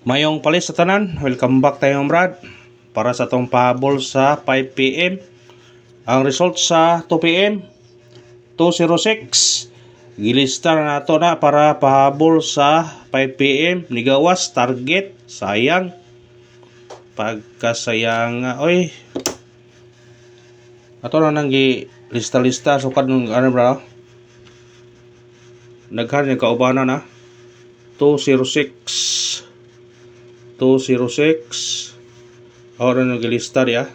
Mayong palis sa tanan, welcome back tayong brad para sa tong pahabol sa 5 PM. Ang result sa 2 PM 206. Gilista na nato na para pahabol sa 5 PM. Nigawas target, sayang. Pagkasayang oy. Ato na nang lista-lista sukad nung ano bro. Naghan yung kaubana na 206. Ako na nag-lista diya.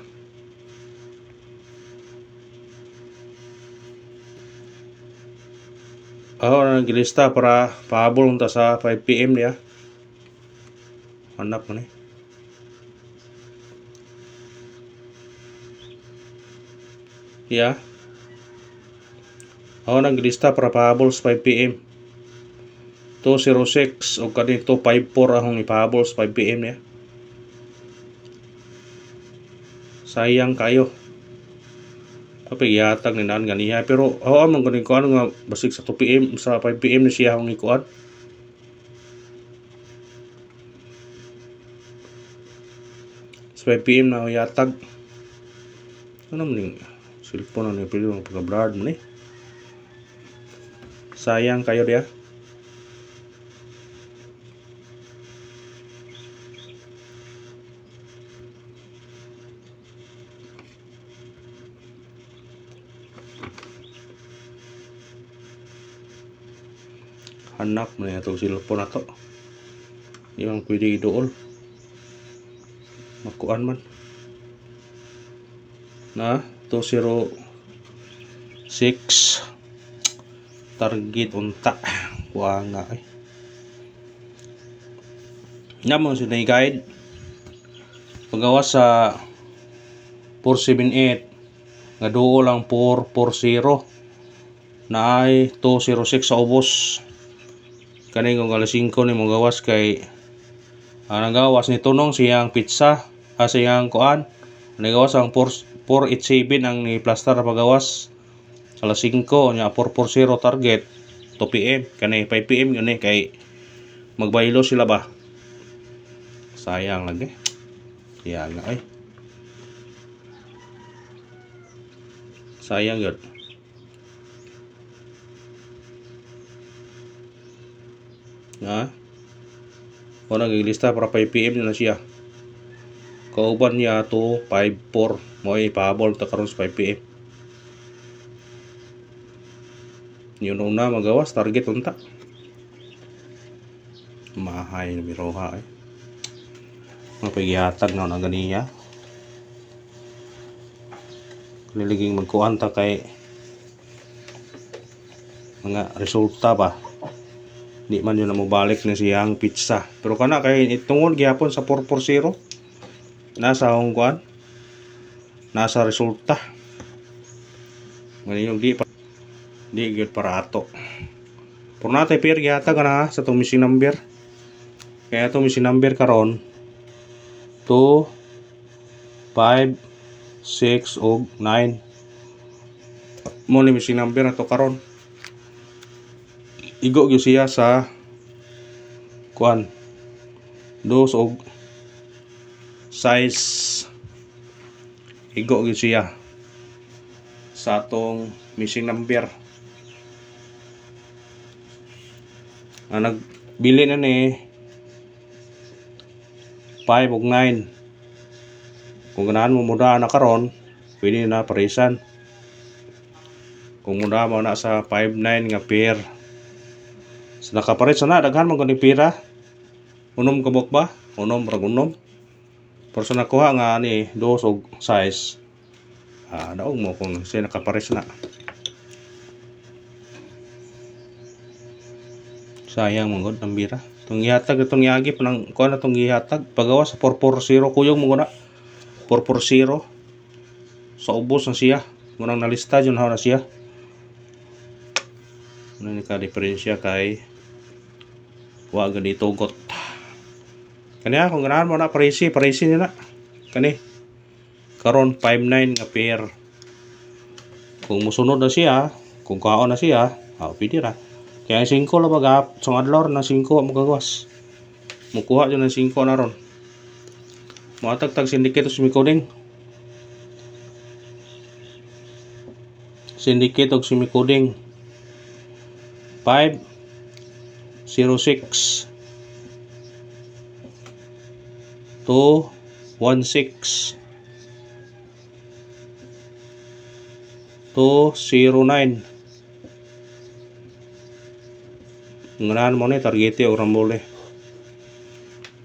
Ako na nag-lista para pahabol ta sa 5 PM diya. Hanap mo ni. Yeah. Ako na nag-lista para pahabol sa 5 PM. 206 o kanito 54 akong ipahabol sa 5 PM niya. Sayang kayo. Papiyatag ni nan ganiya pero ako man kunin ko ano nga basig sa 2 PM sa 5 PM na siya akong ikuan. Sa 5 PM na yatag. Ano man ning cellphone na ni pili mo pagka-blurred mo ni. Sayang kayo diya. Anak mo na itong cellphone na to. Di man pwede idool. Makuan man. Na 206. Target unta. Kuha nga eh. Namang sila i-guide. Pagawas sa 478. Nga duo lang 440. Na ay 206 sa ubos. Kani kung alas 5 ni mo gawas kay nagawas ni Tunong siyang pizza siyang kuan nagawas ang 487 ang ni plaster na pagawas alas 5 nya 440 target 2 PM kani 5 PM yun kay magbaylo sila ba sayang lagi sayang ay sayang yun. Ako nag-lista para 5 PM na siya. Kauban niya to 54 mo ipahabol ta karon sa 5 PM. Yun na magawas target unta. Mahay na biroha eh. Mapagyatag na ganiya. Niliging magkuan ta kay mga resulta ba. Di man yun na mabalik na siyang pizza pero kana kay itungod gyapon sa 440 nasa akong kuan nasa resulta ngayon di gyud para ato pero natay pair gyatag na sa itong missing number kaya itong missing number karon 2 5 6 ug 9 mo ni missing number na to karon. Igo gyud siya sa kuan dos og size igo gyud siya sa atong missing number nagbili na ni 5 ug 9 kung ganahan mo muda na karon pwede na parisan kung muda mo na sa 5-9 nga pair. So, nakaparit sana daghan man kuning pira. Unom kabok ba? Unom ra unom. Pero sa nakuha nga ni dos og size. Daog mo kung siya nakapares na. Sayang man gud ang bira. Tung gihatag itong yagi panang kuha na tong gihatag pagawas sa 440 kuyog mo na. 440 sa ubos na siya. Munang nalista jud na siya. Ano ni ka diferensya kay wa gani tugot. Kaniya kung ganahan mo na parisi nila. Kani karon 59 nga pair. Kung musunod na siya, kung kaon na siya, pwede ra. Kaya 5 lang bagap, song adlaw na 5 mo gagawas. mukuha dyan ng 5 na ron. Matagtag syndicate o simikuding. Syndicate o simikuding. 5, 0, 6, 2, 1, 6, 2, 0, 9. Nganahan mo ni targete o rambole.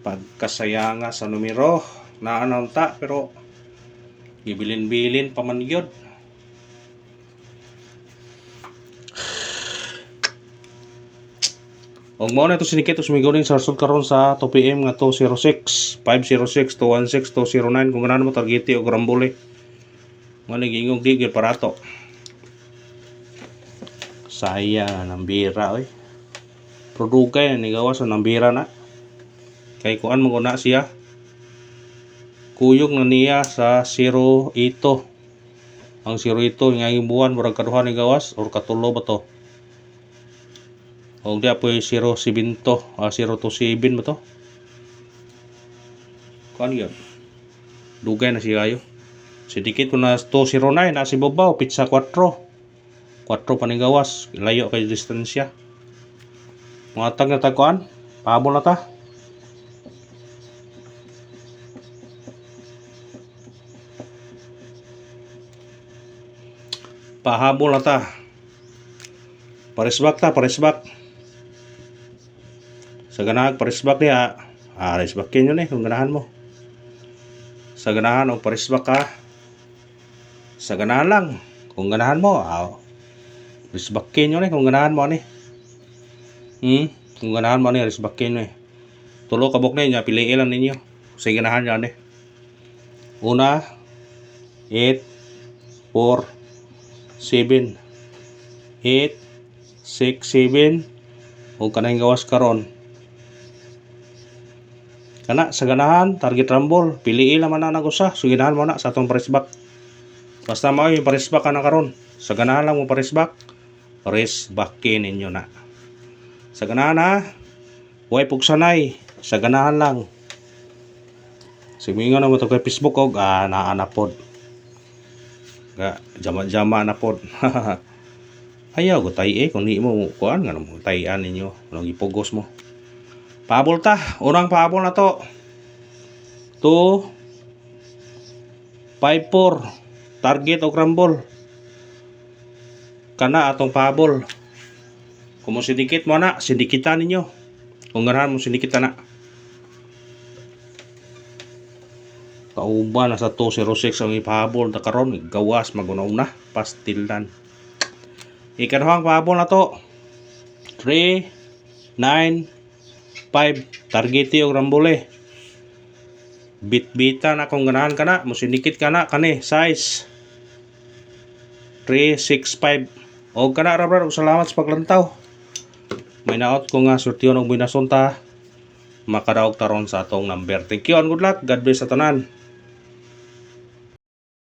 Pagkasayanga sa numero naanawta pero gibilin-bilin pa man gyud. Og mo na ito sinikit us miguling sa result karon sa 2 PM nga 206 506 216 209 kung ganahan mo targete o rambole. Mo nagingog di gyud parato. Sayang ang bira oy. Produkay ni gawas ng bira na. Kay kuan mo na siya. Kuyog na niya sa 0 ito. Ang 0 ito nga buwan murag kaduha ni gawas or katulo ba to? O di apoy 0.7 to, 0.27 ba to? Kuan yun? Dugay na siya kayo. Sidikit ko na 209 na si babaw, pizza 4. 4 pa ni gawas, layo kay distansya. Mga tag na tagkuan, pahabol na ta. Pahabol na ta. Paresbak ta, paresbak. Sa ganahag paresbak niya, resbakin yun kung ganahan mo. Sa ganahan o paresbak ka. Sa ganahan lang, kung ganahan mo, resbakin yun kung ganahan mo ni. Kung ganahan mo ni, resbakin yun Tulo kabok na yun, piliin lang ninyo. Sa ganahan yan Una, 8, 4, 7, 8, 6, 7, o kanang gawas karon. Kana sa ganahan, target rumble, piliin naman na nagusa. So ganahan mo na sa atong paresbak. Basta mo yung paresbak ka na karon. Sa ganahan lang mo paresbak, paresbakin ninyo na. Sa ganahan ha, huwag pugsanay. Sa ganahan lang. Simingon na mo ito kay Facebook o naanapod. Jama-jama na pod. Ayaw ko tayo kung di mo kuan nga mo tayan ninyo. Anong ipugos mo. Pahabol ta. Unang pahabol na to. 2, 5, 4. Target o rumble. Kana atong pahabol. Kung mo sindikit mo na, sindikitan ninyo. Kung ganahan mo sindikitan na. Kauban na sa 206 ang ipahabol na karon. Gawas magunaw-una. Pastilan. Ikaduhang pahabol na to. 3, 9, 5. Targeti o rambole. Bit-bita na kung ganahan ka na. Musindikit ka na. Kani. Size. 3, 6, 5. O ka na rabrar. Salamat sa paglantaw. May naot ko nga surtiyon og binasunta. Makadaog taron sa atong number. Thank you and good luck. God bless sa tanan.